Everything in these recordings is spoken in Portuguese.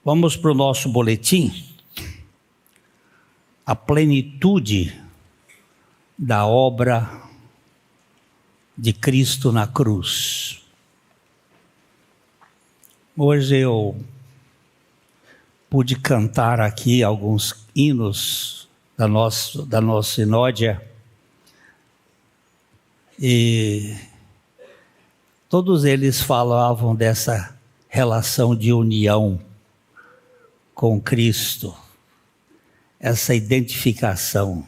Vamos para o nosso boletim. A plenitude da obra de Cristo na cruz. Hoje eu pude cantar aqui alguns hinos da nossa sinódia e todos eles falavam dessa relação de união com Cristo, essa identificação.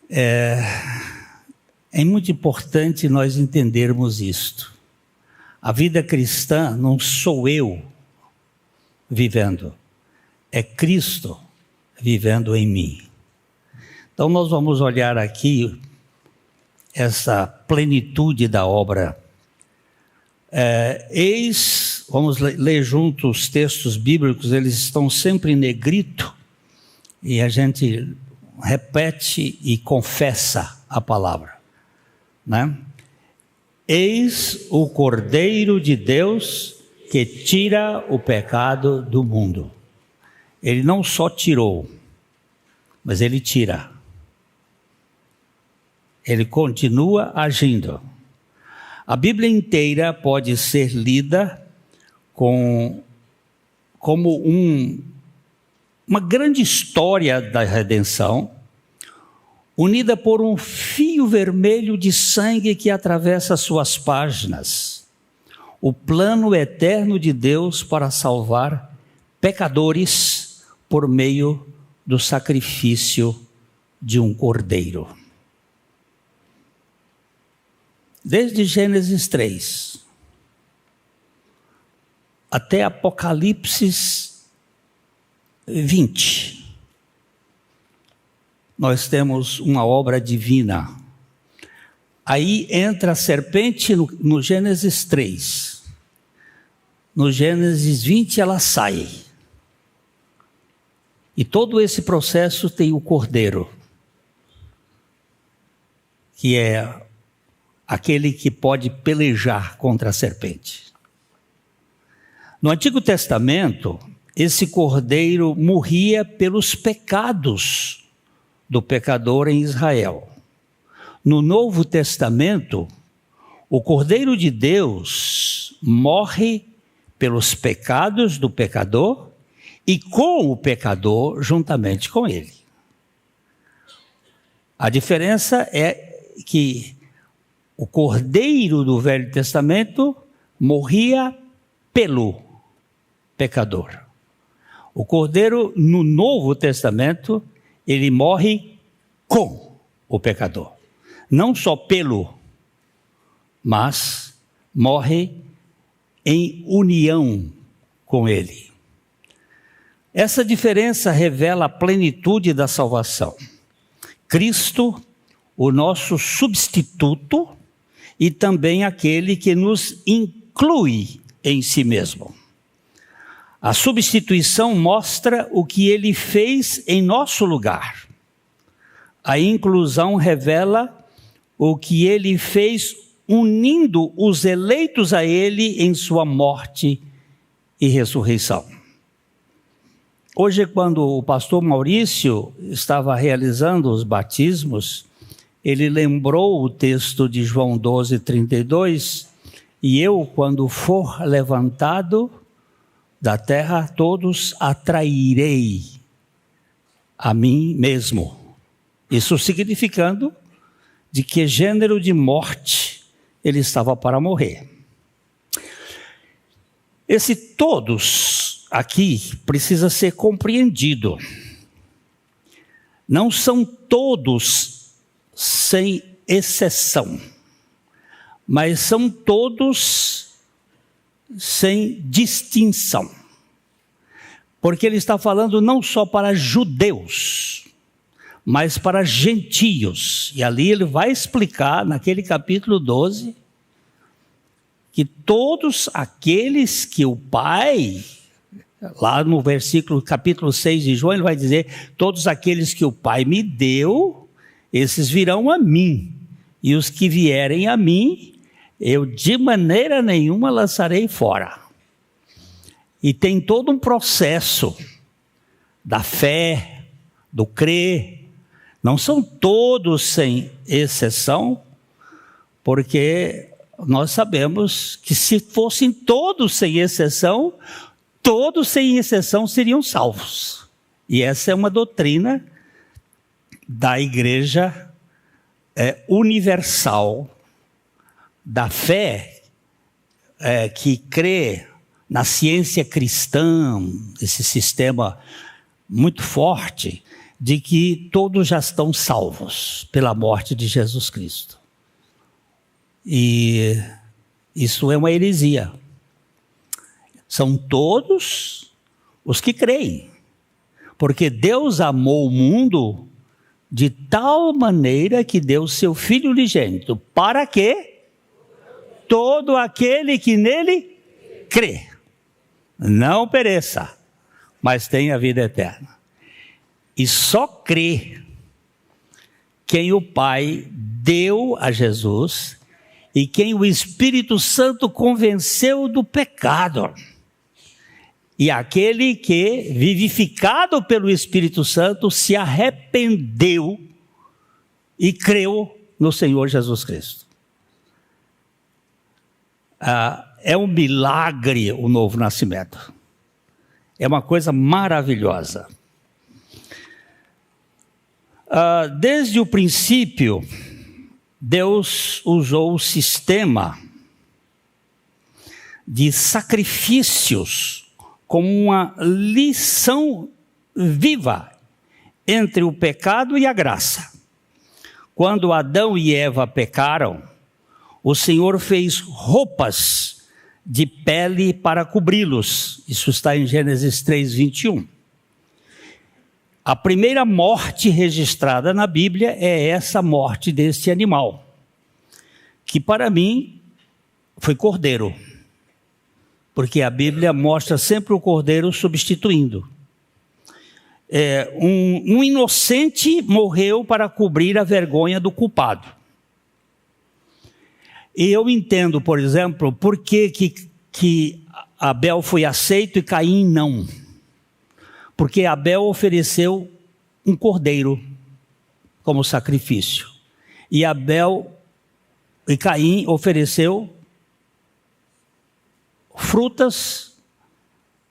É muito importante nós entendermos isto. A vida cristã não sou eu vivendo, é Cristo vivendo em mim. Então nós vamos olhar aqui essa plenitude da obra. Vamos ler juntos os textos bíblicos, eles estão sempre em negrito, e a gente repete e confessa a palavra, né? Eis o Cordeiro de Deus que tira o pecado do mundo. Ele não só tirou, mas ele tira. Ele continua agindo. A Bíblia inteira pode ser lida como uma grande história da redenção, unida por um fio vermelho de sangue que atravessa suas páginas. O plano eterno de Deus para salvar pecadores por meio do sacrifício de um cordeiro. Desde Gênesis 3 até Apocalipse 20, nós temos uma obra divina. Aí entra a serpente no Gênesis 3. No Gênesis 20 ela sai. E todo esse processo tem o cordeiro, que é aquele que pode pelejar contra a serpente. No Antigo Testamento, esse cordeiro morria pelos pecados do pecador em Israel. No Novo Testamento, o Cordeiro de Deus morre pelos pecados do pecador e com o pecador juntamente com ele. A diferença é que o Cordeiro do Velho Testamento morria pelo pecador. O Cordeiro no Novo Testamento, ele morre com o pecador. Não só pelo, mas morre em união com ele. Essa diferença revela a plenitude da salvação. Cristo, o nosso substituto, e também aquele que nos inclui em si mesmo. A substituição mostra o que ele fez em nosso lugar. A inclusão revela o que ele fez unindo os eleitos a ele em sua morte e ressurreição. Hoje, quando o pastor Maurício estava realizando os batismos, ele lembrou o texto de João 12:32, e eu, quando for levantado da terra, todos atrairei a mim mesmo. Isso significando de que gênero de morte ele estava para morrer. Esse todos aqui precisa ser compreendido. Não são todos sem exceção, mas são todos sem distinção. Porque ele está falando não só para judeus, mas para gentios. E ali ele vai explicar, naquele capítulo 12, que todos aqueles que o Pai, lá no capítulo 6 de João, ele vai dizer, todos aqueles que o Pai me deu, esses virão a mim. E os que vierem a mim, eu de maneira nenhuma lançarei fora. E tem todo um processo da fé, do crer. Não são todos sem exceção, porque nós sabemos que se fossem todos sem exceção seriam salvos. E essa é uma doutrina da igreja universal, da fé que crê na ciência cristã, esse sistema muito forte, de que todos já estão salvos pela morte de Jesus Cristo. E isso é uma heresia. São todos os que creem, porque Deus amou o mundo de tal maneira que deu seu Filho unigênito, para que todo aquele que nele crê não pereça, mas tenha vida eterna. E só crê quem o Pai deu a Jesus e quem o Espírito Santo convenceu do pecado. E aquele que, vivificado pelo Espírito Santo, se arrependeu e creu no Senhor Jesus Cristo. É um milagre o novo nascimento. É uma coisa maravilhosa. Desde o princípio, Deus usou o sistema de sacrifícios como uma lição viva entre o pecado e a graça. Quando Adão e Eva pecaram, o Senhor fez roupas de pele para cobri-los. Isso está em Gênesis 3:21. A primeira morte registrada na Bíblia é essa morte deste animal, que para mim foi cordeiro, porque a Bíblia mostra sempre o cordeiro substituindo. Um inocente morreu para cobrir a vergonha do culpado. E eu entendo, por exemplo, por que Abel foi aceito e Caim não. Porque Abel ofereceu um cordeiro como sacrifício. E Caim ofereceu frutas,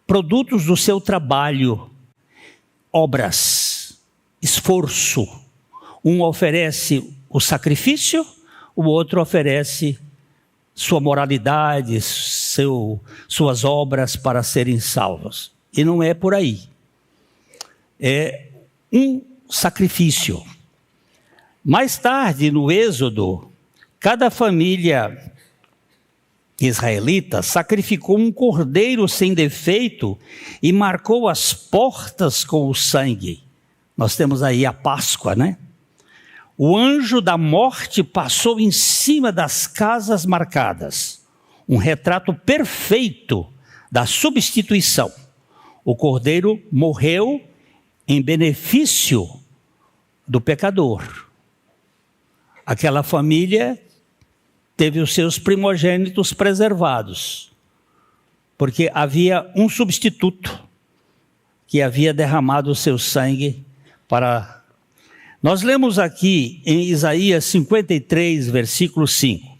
produtos do seu trabalho, obras, esforço. Um oferece o sacrifício, o outro oferece sua moralidade, suas obras para serem salvos. E não é por aí. É um sacrifício. Mais tarde, no Êxodo, cada família israelita sacrificou um cordeiro sem defeito e marcou as portas com o sangue. Nós temos aí a Páscoa, né? O anjo da morte passou em cima das casas marcadas. Um retrato perfeito da substituição. O cordeiro morreu em benefício do pecador. Aquela família teve os seus primogênitos preservados, porque havia um substituto que havia derramado o seu sangue para... Nós lemos aqui em Isaías 53, versículo 5.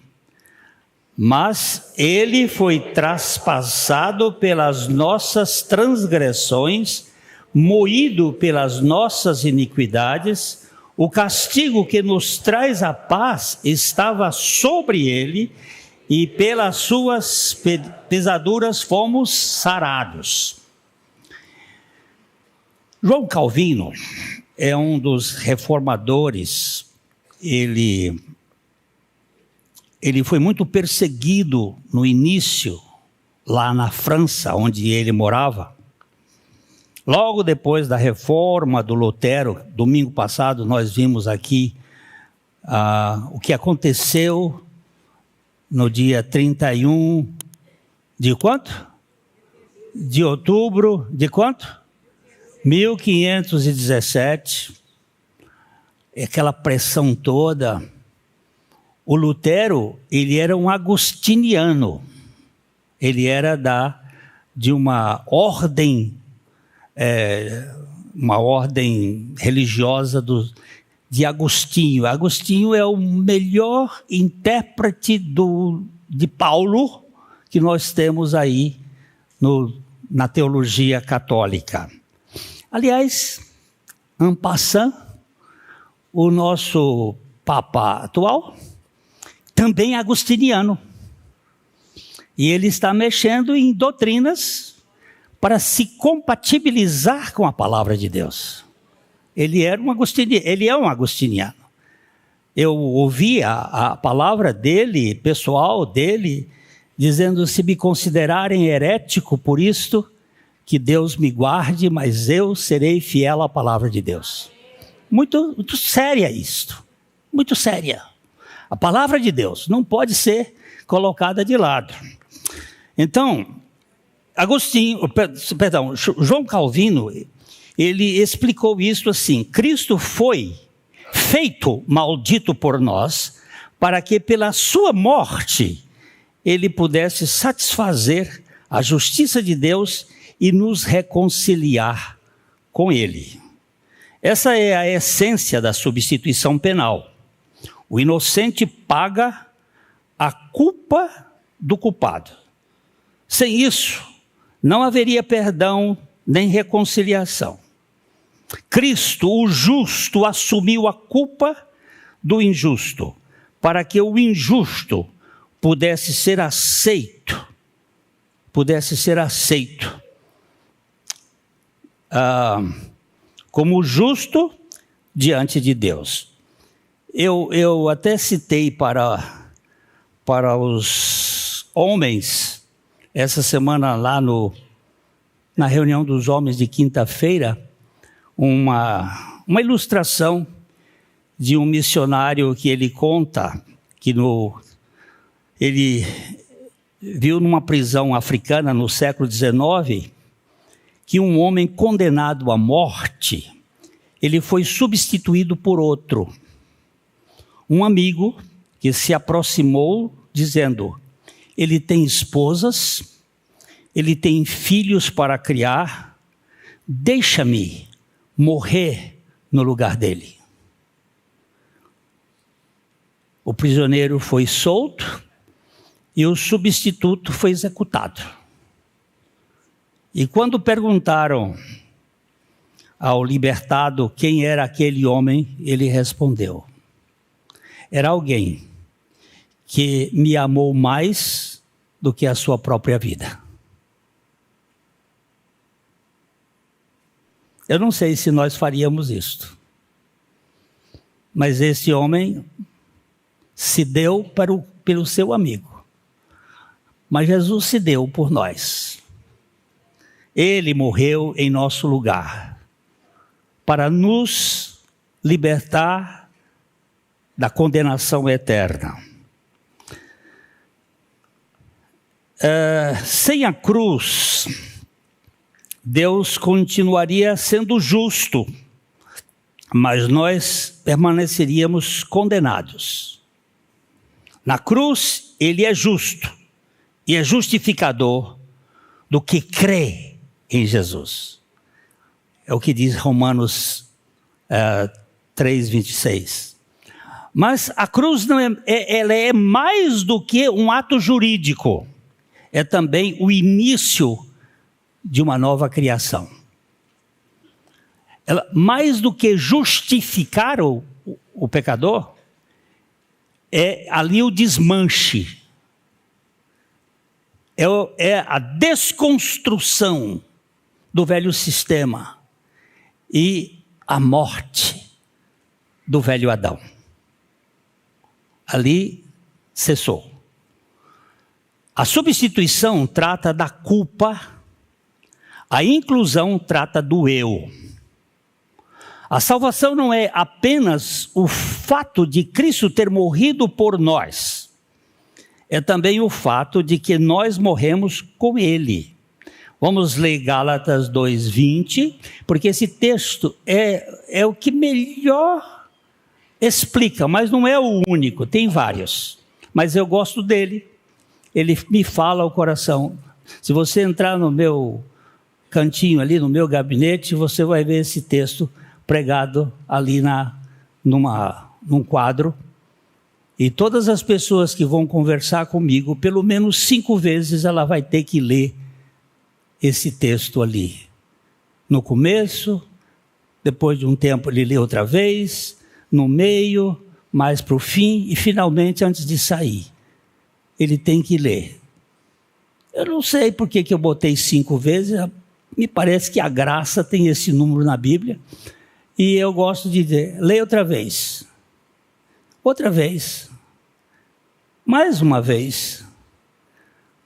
Mas ele foi traspassado pelas nossas transgressões, moído pelas nossas iniquidades. O castigo que nos traz a paz estava sobre ele, e pelas suas pesaduras fomos sarados. João Calvino é um dos reformadores. Ele foi muito perseguido no início, lá na França, onde ele morava. Logo depois da reforma do Lutero, domingo passado, nós vimos aqui o que aconteceu no dia 31 de quanto? De outubro de quanto? 1517. Aquela pressão toda. O Lutero, ele era um agostiniano. Ele era de uma ordem religiosa de Agostinho. Agostinho é o melhor intérprete de Paulo que nós temos aí na teologia católica. Aliás, en passant, o nosso Papa atual também é agostiniano. E ele está mexendo em doutrinas para se compatibilizar com a palavra de Deus. Ele é um agostiniano. Eu ouvi a palavra dele, pessoal dele, dizendo: se me considerarem herético por isto, que Deus me guarde, mas eu serei fiel à palavra de Deus. Muito, muito séria isto, muito séria. A palavra de Deus não pode ser colocada de lado. Então, João Calvino, ele explicou isso assim: Cristo foi feito maldito por nós, para que pela sua morte ele pudesse satisfazer a justiça de Deus e nos reconciliar com ele. Essa é a essência da substituição penal. O inocente paga a culpa do culpado. Sem isso, não haveria perdão nem reconciliação. Cristo, o justo, assumiu a culpa do injusto, para que o injusto pudesse ser aceito. Como justo diante de Deus. Eu até citei para os homens, essa semana lá na reunião dos homens de quinta-feira, uma ilustração de um missionário que ele conta que ele viu numa prisão africana no século XIX que um homem condenado à morte, ele foi substituído por outro. Um amigo que se aproximou dizendo: ele tem esposas, ele tem filhos para criar, deixa-me morrer no lugar dele. O prisioneiro foi solto e o substituto foi executado. E quando perguntaram ao libertado quem era aquele homem, ele respondeu: era alguém que me amou mais do que a sua própria vida. Eu não sei se nós faríamos isto, mas esse homem se deu pelo seu amigo. Mas Jesus se deu por nós. Ele morreu em nosso lugar, para nos libertar da condenação eterna. Sem a cruz, Deus continuaria sendo justo, mas nós permaneceríamos condenados. Na cruz, ele é justo e é justificador do que crê em Jesus. É o que diz Romanos 3:26. Mas a cruz ela é mais do que um ato jurídico. É também o início de uma nova criação. Ela, mais do que justificar o pecador, é ali o desmanche. É a desconstrução do velho sistema e a morte do velho Adão. Ali cessou. A substituição trata da culpa, a inclusão trata do eu. A salvação não é apenas o fato de Cristo ter morrido por nós, é também o fato de que nós morremos com Ele. Vamos ler Gálatas 2:20, porque esse texto é o que melhor explica, mas não é o único, tem vários. Mas eu gosto dele, ele me fala ao coração. Se você entrar no meu cantinho ali, no meu gabinete, você vai ver esse texto pregado ali num quadro. E todas as pessoas que vão conversar comigo, pelo menos 5 vezes ela vai ter que ler esse texto ali. No começo, depois de um tempo ele lê outra vez, no meio, mais para o fim e finalmente antes de sair. Ele tem que ler. Eu não sei por que eu botei 5 vezes, me parece que a graça tem esse número na Bíblia. E eu gosto de dizer, leia outra vez. Outra vez. Mais uma vez.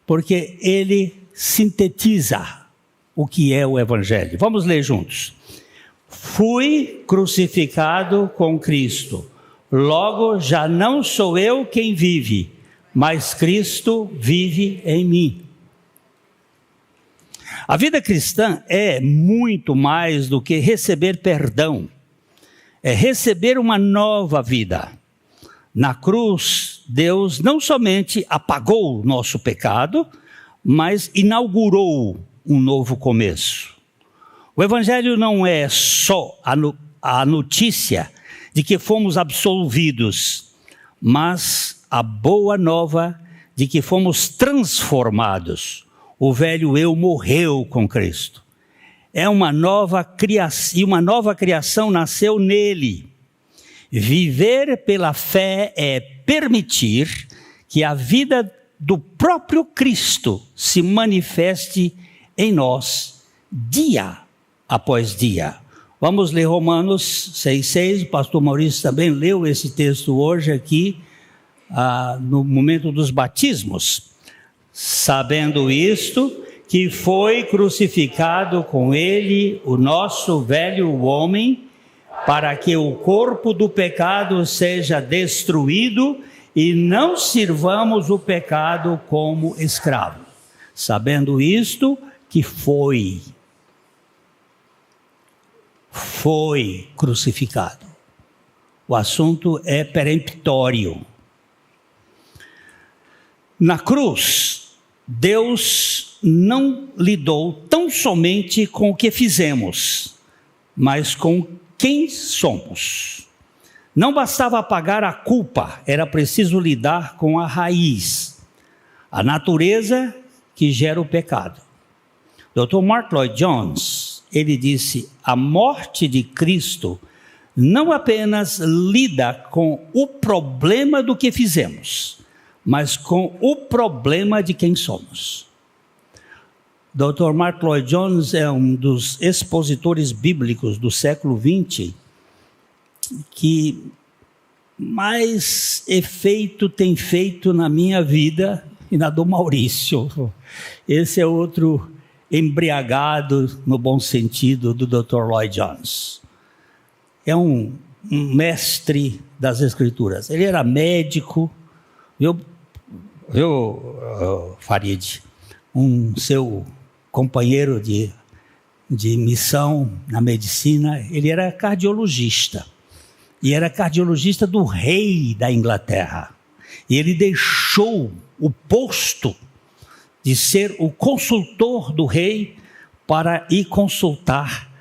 Porque ele sintetiza o que é o Evangelho. Vamos ler juntos. Fui crucificado com Cristo. Logo, já não sou eu quem vive, mas Cristo vive em mim. A vida cristã é muito mais do que receber perdão. É receber uma nova vida. Na cruz, Deus não somente apagou o nosso pecado, mas inaugurou um novo começo. O Evangelho não é só a notícia de que fomos absolvidos, mas a boa nova de que fomos transformados. O velho eu morreu com Cristo. É uma nova criação, e uma nova criação nasceu nele. Viver pela fé é permitir que a vida do próprio Cristo se manifeste em nós, dia após dia. Vamos ler Romanos 6,6, o pastor Maurício também leu esse texto hoje aqui, no momento dos batismos. Sabendo isto, que foi crucificado com ele o nosso velho homem, para que o corpo do pecado seja destruído e não sirvamos o pecado como escravo. Sabendo isto, que foi crucificado. O assunto é peremptório. Na cruz, Deus não lidou tão somente com o que fizemos, mas com quem somos. Não bastava apagar a culpa, era preciso lidar com a raiz, a natureza que gera o pecado. Dr. Mark Lloyd Jones, ele disse, a morte de Cristo não apenas lida com o problema do que fizemos, mas com o problema de quem somos. Dr. Mark Lloyd Jones é um dos expositores bíblicos do século XX que mais efeito tem feito na minha vida e na do Maurício. Esse é outro embriagado, no bom sentido, do Dr. Lloyd Jones. É um mestre das Escrituras. Ele era médico, viu, Farid, seu companheiro de missão na medicina, ele era cardiologista. E era cardiologista do rei da Inglaterra. E ele deixou o posto de ser o consultor do rei para ir consultar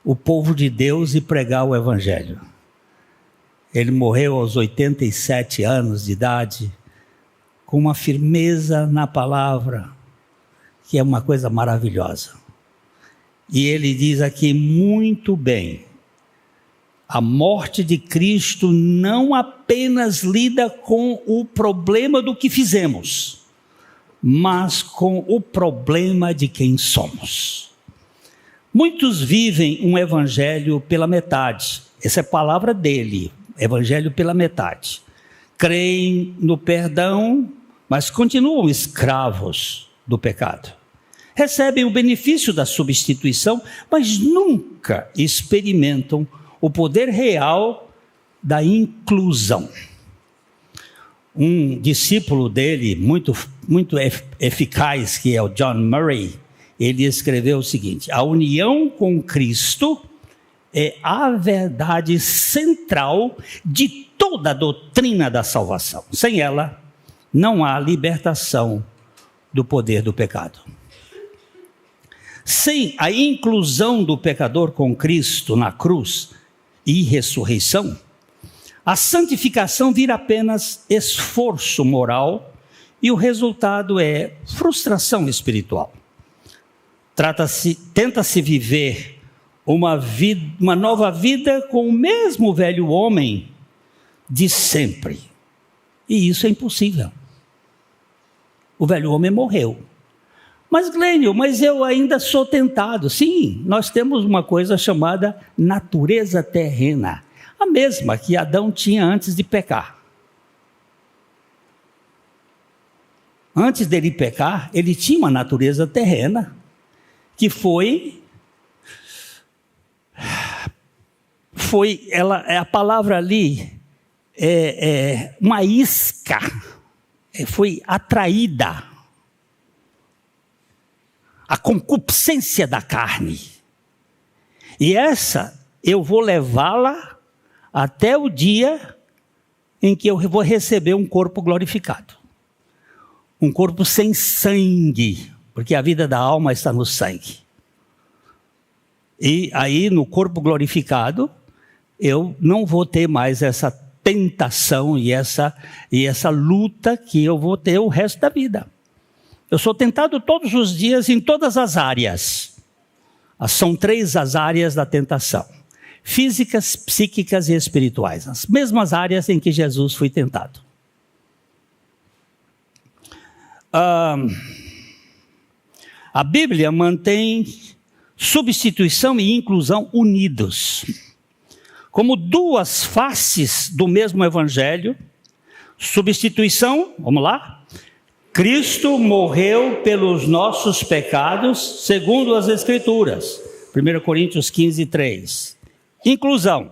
o povo de Deus e pregar o Evangelho. Ele morreu aos 87 anos de idade, com uma firmeza na palavra, que é uma coisa maravilhosa. E ele diz aqui muito bem, a morte de Cristo não apenas lida com o problema do que fizemos, mas com o problema de quem somos. Muitos vivem um evangelho pela metade. Essa é a palavra dele, evangelho pela metade. Creem no perdão, mas continuam escravos do pecado. Recebem o benefício da substituição, mas nunca experimentam o poder real da inclusão. Um discípulo dele, muito eficaz, que é o John Murray, ele escreveu o seguinte: a união com Cristo é a verdade central de toda a doutrina da salvação. Sem ela, não há libertação do poder do pecado. Sem a inclusão do pecador com Cristo na cruz e ressurreição, a santificação vira apenas esforço moral e o resultado é frustração espiritual. Tenta-se viver uma nova vida com o mesmo velho homem de sempre. E isso é impossível. O velho homem morreu. Mas Glênio, eu ainda sou tentado. Sim, nós temos uma coisa chamada natureza terrena. A mesma que Adão tinha antes de pecar. Antes dele pecar, ele tinha uma natureza terrena, que a palavra ali é uma isca, foi atraída, a concupiscência da carne. E essa eu vou levá-la até o dia em que eu vou receber um corpo glorificado. Um corpo sem sangue, porque a vida da alma está no sangue. E aí, no corpo glorificado, eu não vou ter mais essa tentação e essa luta que eu vou ter o resto da vida. Eu sou tentado todos os dias em todas as áreas. São 3 as áreas da tentação: físicas, psíquicas e espirituais. As mesmas áreas em que Jesus foi tentado. A Bíblia mantém substituição e inclusão unidos. Como 2 faces do mesmo evangelho. Substituição, vamos lá. Cristo morreu pelos nossos pecados, segundo as Escrituras. 1 Coríntios 15, 3. Inclusão.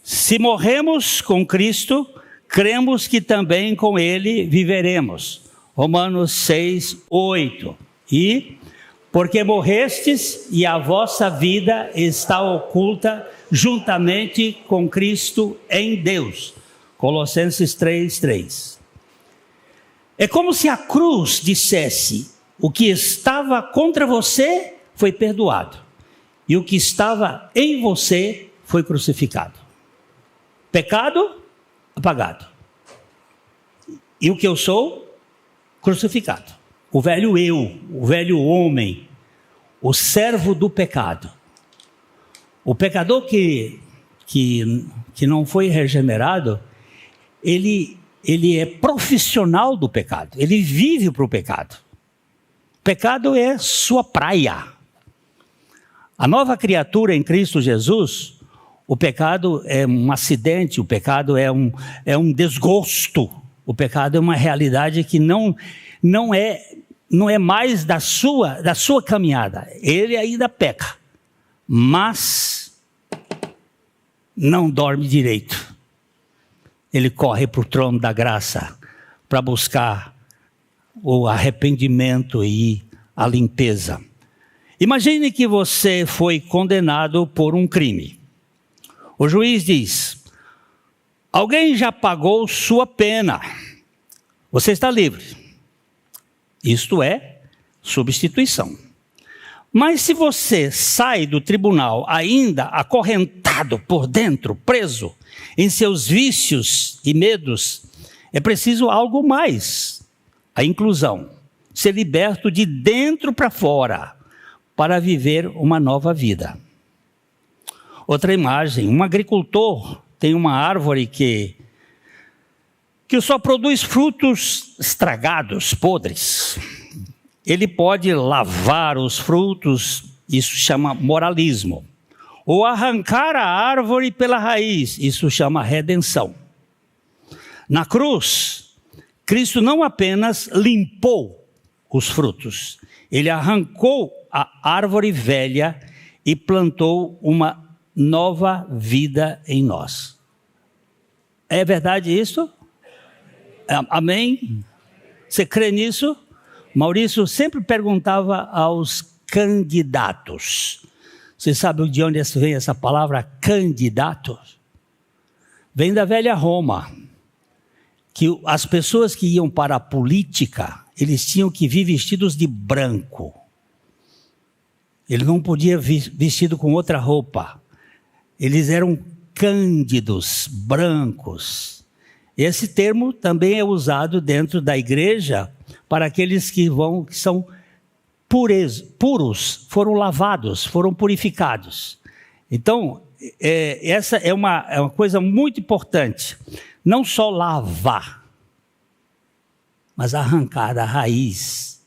Se morremos com Cristo, cremos que também com Ele viveremos. Romanos 6, 8. E, porque morrestes e a vossa vida está oculta juntamente com Cristo em Deus. Colossenses 3, 3. É como se a cruz dissesse: o que estava contra você foi perdoado, e o que estava em você foi crucificado. Pecado, apagado. E o que eu sou? Crucificado. O velho eu, o velho homem, o servo do pecado. O pecador que não foi regenerado, ele é profissional do pecado, ele vive para o pecado. O pecado é sua praia. A nova criatura em Cristo Jesus, o pecado é um acidente, o pecado é um desgosto, o pecado é uma realidade que não é mais da sua caminhada. Ele ainda peca, mas não dorme direito. Ele corre para o trono da graça para buscar o arrependimento e a limpeza. Imagine que você foi condenado por um crime. O juiz diz: alguém já pagou sua pena. Você está livre. Isto é substituição. Mas se você sai do tribunal ainda acorrentado por dentro, preso em seus vícios e medos, é preciso algo mais: a inclusão. Ser liberto de dentro para fora, para viver uma nova vida. Outra imagem: um agricultor tem uma árvore que só produz frutos estragados, podres. Ele pode lavar os frutos, isso chama moralismo. Ou arrancar a árvore pela raiz, isso chama redenção. Na cruz, Cristo não apenas limpou os frutos, ele arrancou a árvore velha e plantou uma nova vida em nós. É verdade isso? Amém? Você crê nisso? Maurício sempre perguntava aos candidatos. Você sabe de onde vem essa palavra candidato? Vem da velha Roma. Que as pessoas que iam para a política, eles tinham que vir vestidos de branco. Ele não podia vir vestido com outra roupa. Eles eram cândidos, brancos. Esse termo também é usado dentro da igreja para aqueles que são puros, foram lavados, foram purificados. Então, essa é uma coisa muito importante. Não só lavar, mas arrancar da raiz.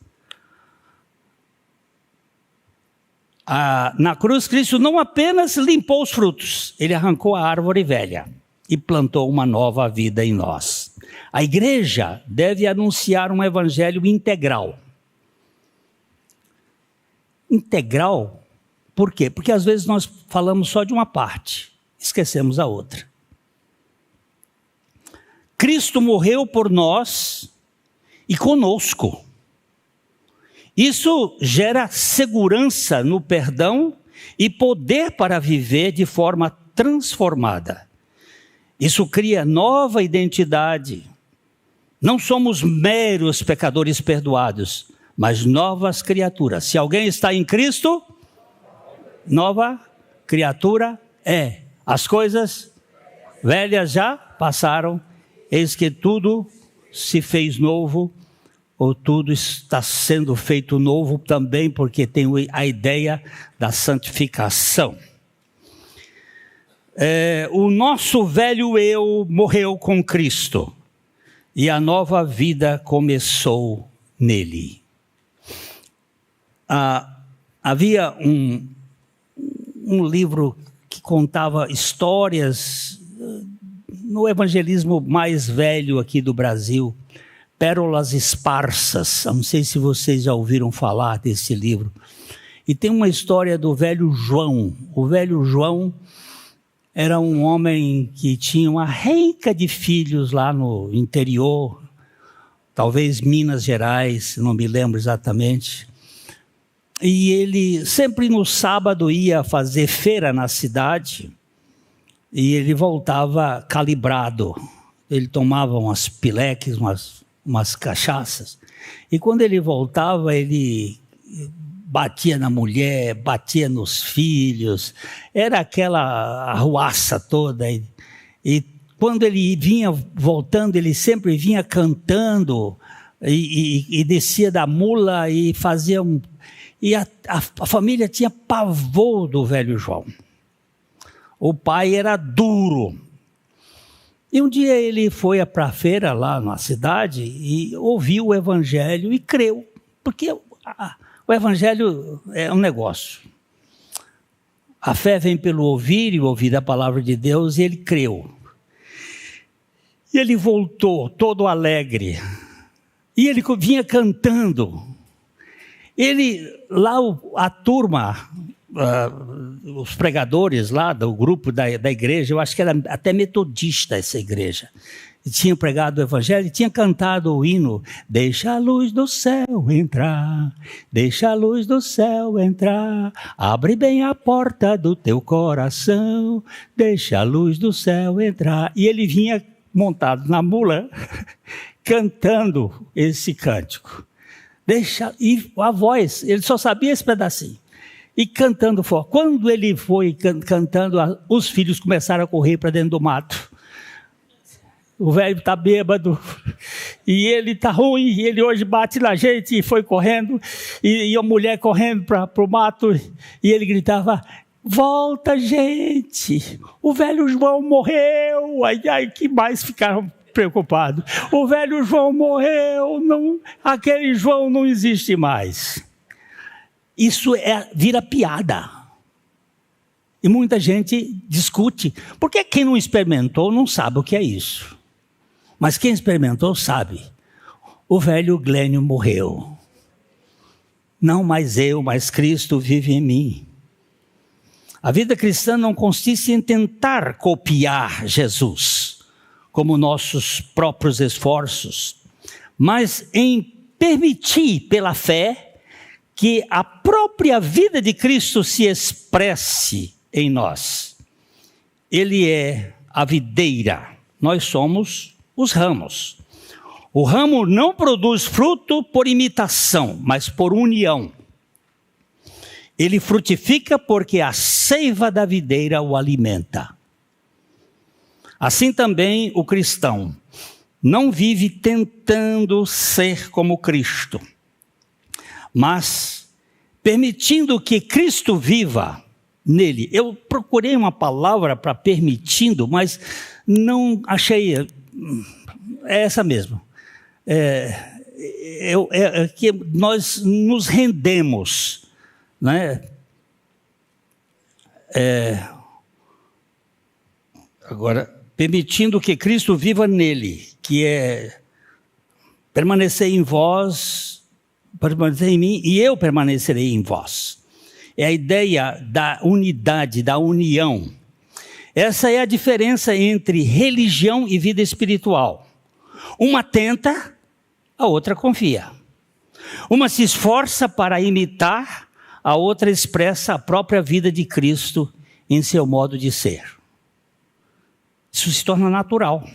Na cruz, Cristo não apenas limpou os frutos, ele arrancou a árvore velha e plantou uma nova vida em nós. A igreja deve anunciar um evangelho integral. Integral, por quê? Porque às vezes nós falamos só de uma parte, esquecemos a outra. Cristo morreu por nós e conosco. Isso gera segurança no perdão e poder para viver de forma transformada. Isso cria nova identidade. Não somos meros pecadores perdoados, mas novas criaturas. Se alguém está em Cristo, nova criatura é. As coisas velhas já passaram, eis que tudo se fez novo, ou tudo está sendo feito novo também, porque tem a ideia da santificação. O nosso velho eu morreu com Cristo, e a nova vida começou nele. Havia um livro que contava histórias no evangelismo mais velho aqui do Brasil, Pérolas Esparsas. Não sei se vocês já ouviram falar desse livro. E tem uma história do velho João. O velho João era um homem que tinha uma renca de filhos lá no interior, talvez Minas Gerais, não me lembro exatamente. E ele sempre no sábado ia fazer feira na cidade e ele voltava calibrado. Ele tomava umas pileques, umas cachaças. E quando ele voltava, ele batia na mulher, batia nos filhos. Era aquela arruaça toda. E quando ele vinha voltando, ele sempre vinha cantando e descia da mula e fazia um... E a família tinha pavor do velho João. O pai era duro. E um dia ele foi para a feira lá na cidade e ouviu o evangelho e creu. Porque o evangelho é um negócio. A fé vem pelo ouvir e ouvir a palavra de Deus, e ele creu. E ele voltou todo alegre. E ele vinha cantando. Lá a turma, os pregadores lá do grupo da igreja, eu acho que era até metodista essa igreja, tinha pregado o evangelho e tinha cantado o hino, deixa a luz do céu entrar, deixa a luz do céu entrar, abre bem a porta do teu coração, deixa a luz do céu entrar. E ele vinha montado na mula, cantando esse cântico. E a voz, ele só sabia esse pedacinho. E cantando forte. Quando ele foi cantando, os filhos começaram a correr para dentro do mato. O velho está bêbado, e ele está ruim, e ele hoje bate na gente, e foi correndo, e a mulher correndo para o mato, e ele gritava, volta gente, o velho João morreu. Ai, que mais ficaram preocupados. O velho João morreu, aquele João não existe mais. Isso vira piada. E muita gente discute, porque quem não experimentou não sabe o que é isso. Mas quem experimentou sabe. O velho Glênio morreu. Não mais eu, mas Cristo vive em mim. A vida cristã não consiste em tentar copiar Jesus, como nossos próprios esforços, mas em permitir pela fé que a própria vida de Cristo se expresse em nós. Ele é a videira, nós somos os ramos. O ramo não produz fruto por imitação, mas por união. Ele frutifica porque a seiva da videira o alimenta. Assim também o cristão não vive tentando ser como Cristo, mas permitindo que Cristo viva nele. Eu procurei uma palavra para permitindo, mas não achei. É essa mesmo. Que nós nos rendemos, né? Agora, permitindo que Cristo viva nele, que é permanecer em vós, permanecer em mim e eu permanecerei em vós. É a ideia da unidade, da união. Essa é a diferença entre religião e vida espiritual. Uma tenta, a outra confia. Uma se esforça para imitar, a outra expressa a própria vida de Cristo em seu modo de ser. Isso se torna natural.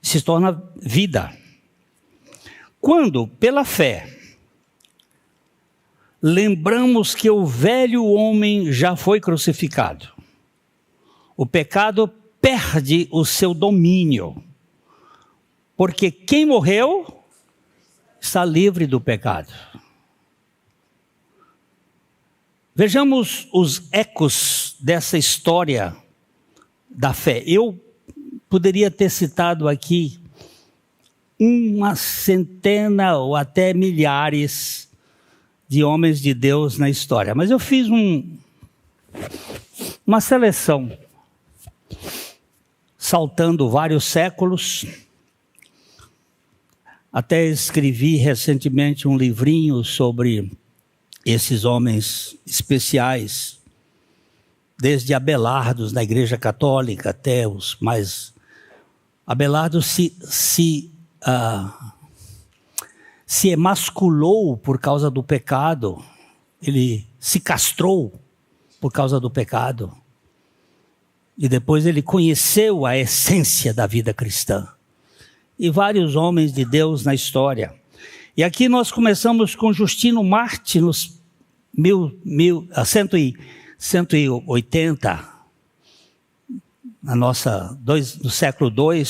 Se torna vida. Quando, pela fé, lembramos que o velho homem já foi crucificado, o pecado perde o seu domínio, porque quem morreu está livre do pecado. Vejamos os ecos dessa história da fé. Eu poderia ter citado aqui uma centena ou até milhares de homens de Deus na história, mas eu fiz uma seleção, saltando vários séculos. Até escrevi recentemente um livrinho sobre esses homens especiais, desde Abelardos na Igreja Católica até os mais... Abelardo se emasculou por causa do pecado, ele se castrou por causa do pecado, e depois ele conheceu a essência da vida cristã. E vários homens de Deus na história. E aqui nós começamos com Justino Marte, nos 180, no século II,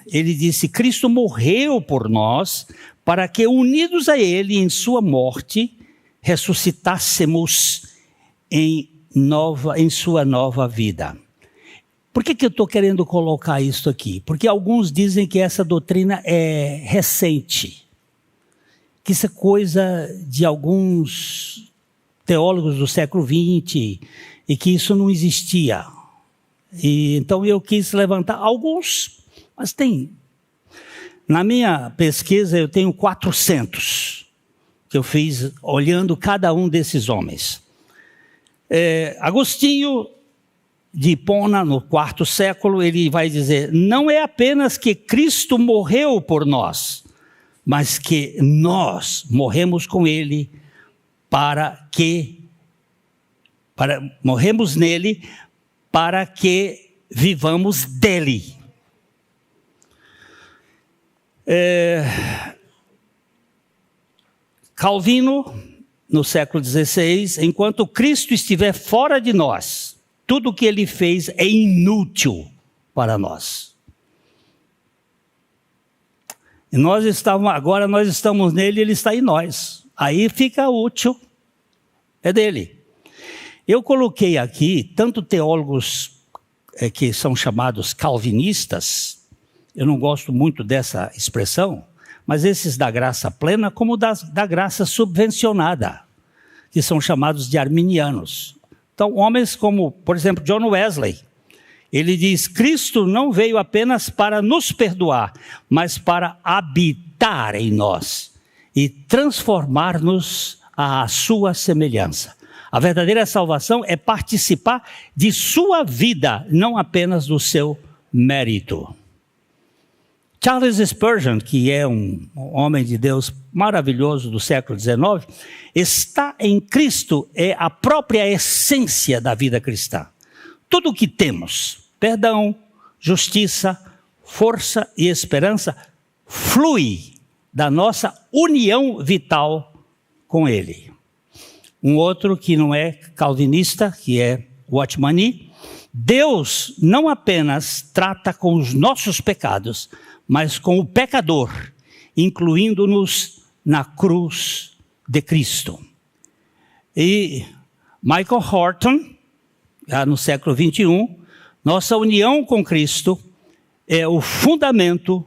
ele disse: Cristo morreu por nós para que, unidos a ele em sua morte, ressuscitássemos em sua nova vida. Por que eu estou querendo colocar isso aqui? Porque alguns dizem que essa doutrina é recente, que isso é coisa de alguns teólogos do século XX e que isso não existia. E então eu quis levantar alguns, mas tem. Na minha pesquisa eu tenho 400 que eu fiz olhando cada um desses homens. Agostinho de Hipona, no IV século, ele vai dizer: não é apenas que Cristo morreu por nós, mas que nós morremos com ele morremos nele para que vivamos dele. Calvino, no século XVI, enquanto Cristo estiver fora de nós, tudo o que ele fez é inútil para nós. E agora nós estamos nele e ele está em nós. Aí fica útil, é dele. Eu coloquei aqui tanto teólogos que são chamados calvinistas, eu não gosto muito dessa expressão, mas esses da graça plena, como da graça subvencionada, que são chamados de arminianos. Então, homens como, por exemplo, John Wesley, ele diz: Cristo não veio apenas para nos perdoar, mas para habitar em nós e transformar-nos à sua semelhança. A verdadeira salvação é participar de sua vida, não apenas do seu mérito. Charles Spurgeon, que é um homem de Deus maravilhoso do século XIX, está em Cristo é a própria essência da vida cristã. Tudo o que temos, perdão, justiça, força e esperança, flui da nossa união vital com ele. Um outro que não é calvinista, que é Watchmani, Deus não apenas trata com os nossos pecados, mas com o pecador, incluindo-nos na cruz de Cristo. E Michael Horton, já no século 21, nossa união com Cristo é o fundamento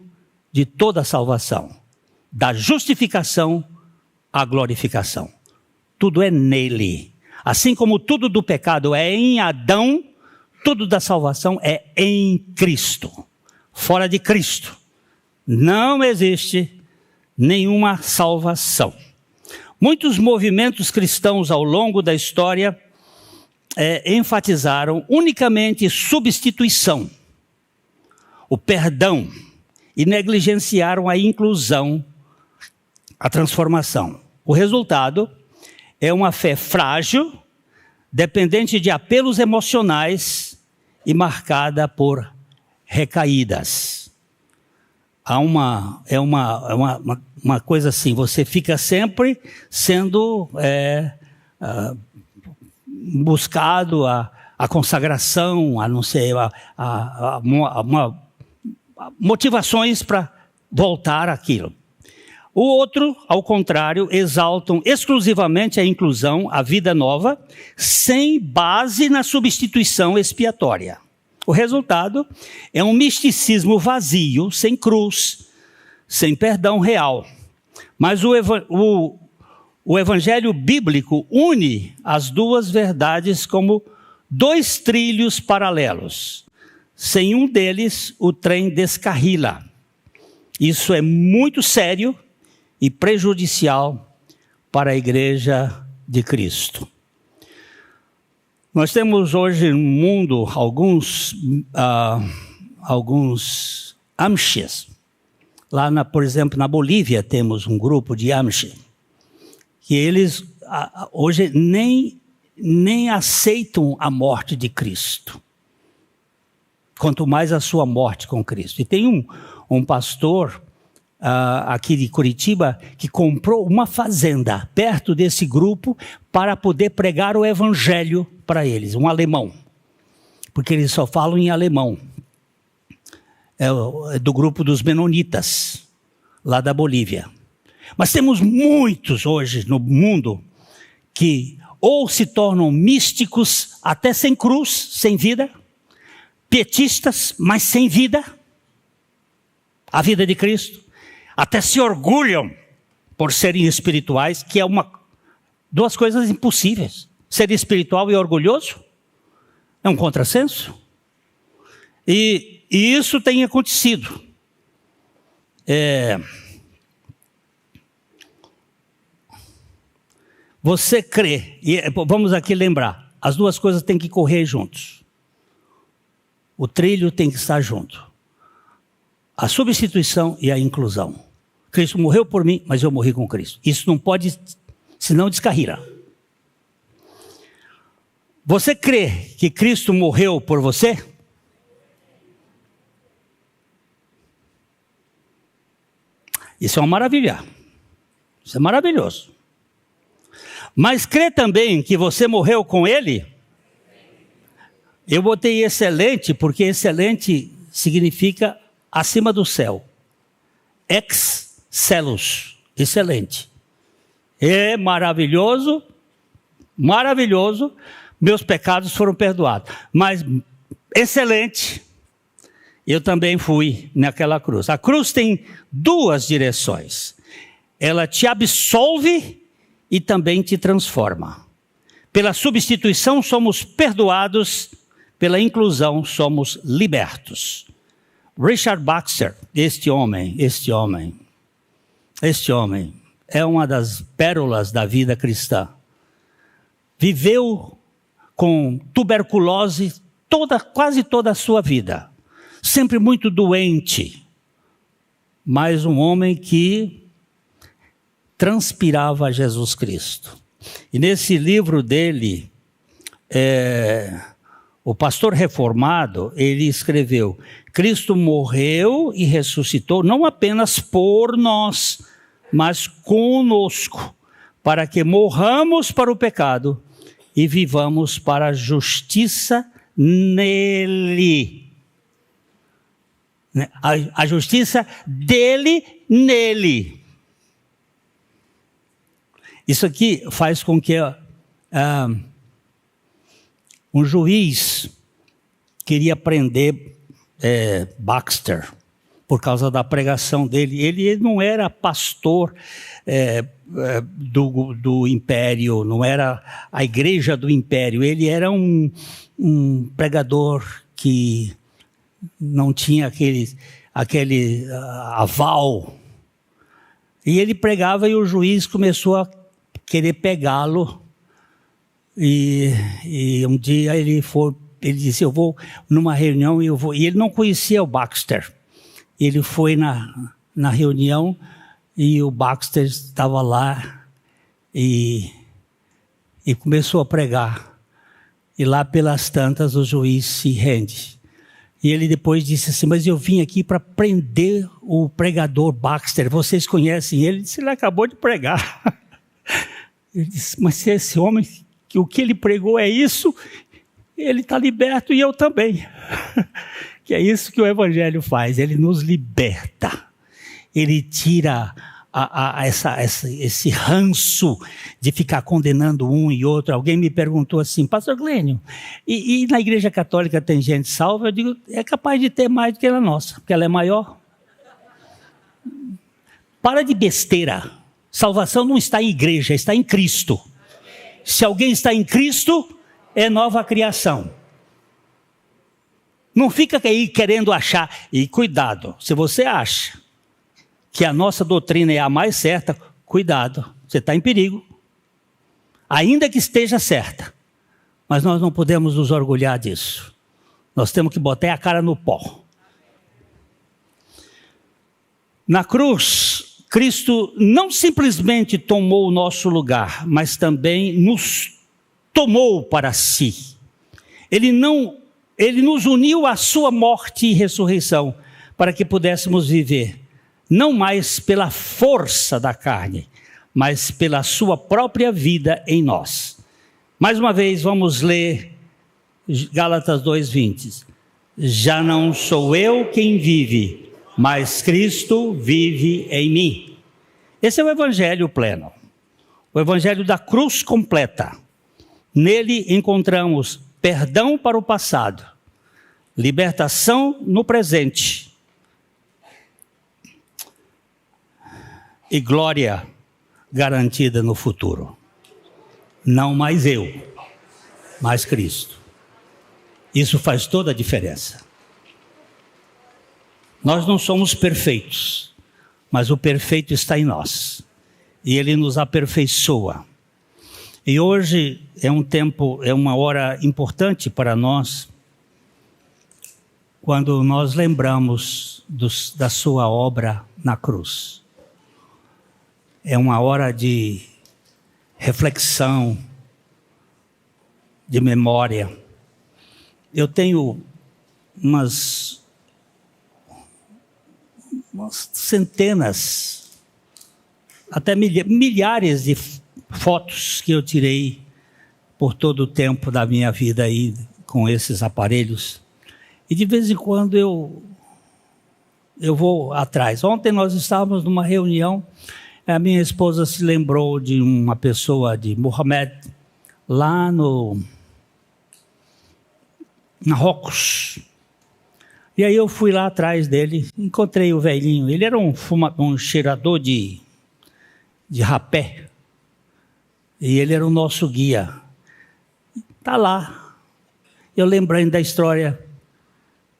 de toda a salvação, da justificação à glorificação. Tudo é nele. Assim como tudo do pecado é em Adão, tudo da salvação é em Cristo. Fora de Cristo não existe nenhuma salvação. Muitos movimentos cristãos ao longo da história enfatizaram unicamente substituição, o perdão, e negligenciaram a inclusão, a transformação. O resultado é uma fé frágil, dependente de apelos emocionais e marcada por recaídas. Há uma coisa assim, você fica sempre sendo buscado a consagração, a não sei, motivações para voltar àquilo. O outro, ao contrário, exaltam exclusivamente a inclusão, a vida nova, sem base na substituição expiatória. O resultado é um misticismo vazio, sem cruz, sem perdão real. Mas o evangelho bíblico une as duas verdades como dois trilhos paralelos. Sem um deles, o trem descarrila. Isso é muito sério e prejudicial para a Igreja de Cristo. Nós temos hoje no mundo alguns Amish. Lá, por exemplo, na Bolívia temos um grupo de Amish, que eles hoje nem aceitam a morte de Cristo, quanto mais a sua morte com Cristo. E tem um pastor aqui de Curitiba que comprou uma fazenda perto desse grupo para poder pregar o evangelho para eles, um alemão, porque eles só falam em alemão. É do grupo dos Menonitas, lá da Bolívia. Mas temos muitos hoje no mundo que ou se tornam místicos até sem cruz, sem vida, pietistas, mas sem vida, a vida de Cristo, até se orgulham por serem espirituais, que é duas coisas impossíveis. Ser espiritual e orgulhoso é um contrassenso. E isso tem acontecido. Você crê, e vamos aqui lembrar, as duas coisas têm que correr juntos. O trilho tem que estar junto. A substituição e a inclusão. Cristo morreu por mim, mas eu morri com Cristo. Isso não pode, senão descarrila. Você crê que Cristo morreu por você? Isso é uma maravilha. Isso é maravilhoso. Mas crê também que você morreu com Ele? Eu botei excelente, porque excelente significa acima do céu. Excelsus, excelente. É maravilhoso, maravilhoso. Meus pecados foram perdoados. Mas excelente, eu também fui naquela cruz. A cruz tem duas direções. Ela te absolve e também te transforma. Pela substituição somos perdoados, pela inclusão somos libertos. Richard Baxter, este homem é uma das pérolas da vida cristã. Viveu com tuberculose quase toda a sua vida. Sempre muito doente. Mas um homem que transpirava Jesus Cristo. E nesse livro dele, o pastor reformado, ele escreveu: Cristo morreu e ressuscitou não apenas por nós, mas conosco, para que morramos para o pecado e vivamos para a justiça nele. A justiça dele nele. Isso aqui faz com que um juiz queria prender Baxter por causa da pregação dele. Ele não era pastor do império, não era a igreja do império. Ele era um pregador que não tinha aquele aval. E ele pregava e o juiz começou a querer pegá-lo. E um dia ele disse, eu vou numa reunião e ele não conhecia o Baxter. Ele foi na reunião e o Baxter estava lá e começou a pregar. E lá pelas tantas o juiz se rende. E ele depois disse assim, mas eu vim aqui para prender o pregador Baxter. Vocês conhecem ele? Ele disse, ele acabou de pregar. Ele disse, mas se esse homem, que o que ele pregou é isso, ele está liberto e eu também. Que é isso que o Evangelho faz, ele nos liberta. Ele tira esse ranço de ficar condenando um e outro. Alguém me perguntou assim, pastor Glênio, e na igreja católica tem gente salva? Eu digo, é capaz de ter mais do que na nossa, porque ela é maior. Para de besteira. Salvação não está em igreja, está em Cristo. Se alguém está em Cristo, é nova criação. Não fica aí querendo achar, e cuidado, se você acha que a nossa doutrina é a mais certa, cuidado, você está em perigo. Ainda que esteja certa, mas nós não podemos nos orgulhar disso. Nós temos que botar a cara no pó. Na cruz, Cristo não simplesmente tomou o nosso lugar, mas também nos tomou para si. Ele nos uniu à sua morte e ressurreição, para que pudéssemos viver, não mais pela força da carne, mas pela sua própria vida em nós. Mais uma vez, vamos ler Gálatas 2:20. Já não sou eu quem vive, mas Cristo vive em mim. Esse é o Evangelho pleno, o Evangelho da cruz completa. Nele encontramos perdão para o passado, libertação no presente e glória garantida no futuro. Não mais eu, mas Cristo. Isso faz toda a diferença. Nós não somos perfeitos, mas o perfeito está em nós. E Ele nos aperfeiçoa. E hoje é uma hora importante para nós, quando nós lembramos da sua obra na cruz. É uma hora de reflexão, de memória. Eu tenho umas centenas, até milhares de fotos que eu tirei por todo o tempo da minha vida aí com esses aparelhos. E de vez em quando eu vou atrás. Ontem nós estávamos numa reunião, a minha esposa se lembrou de uma pessoa, de Mohamed, lá no Marrocos. E aí eu fui lá atrás dele, encontrei o velhinho. Ele era um cheirador de rapé. E ele era o nosso guia. Está lá. Eu lembrando da história,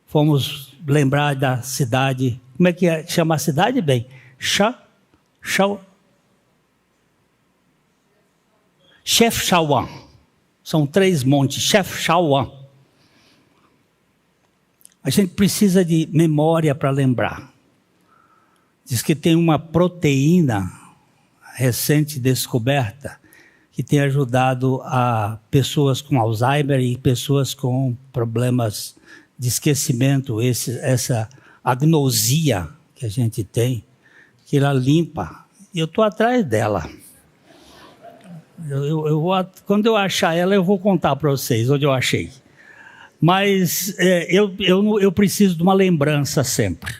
fomos lembrar da cidade. Como é que chama a cidade, bem? Chefchaouen. São 3 montes. Chefchaouen. A gente precisa de memória para lembrar. Diz que tem uma proteína recente descoberta que tem ajudado a pessoas com Alzheimer e pessoas com problemas de esquecimento, essa agnosia que a gente tem, que ela limpa. E eu estou atrás dela. Quando eu achar ela, eu vou contar para vocês onde eu achei. Mas eu preciso de uma lembrança sempre.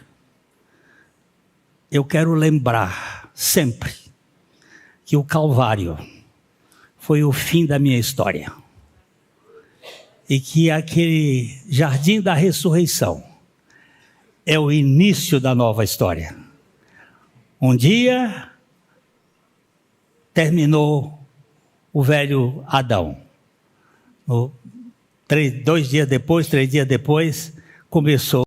Eu quero lembrar sempre que o Calvário foi o fim da minha história. E que aquele jardim da ressurreição é o início da nova história. Um dia terminou o velho Adão. 3 dias depois, começou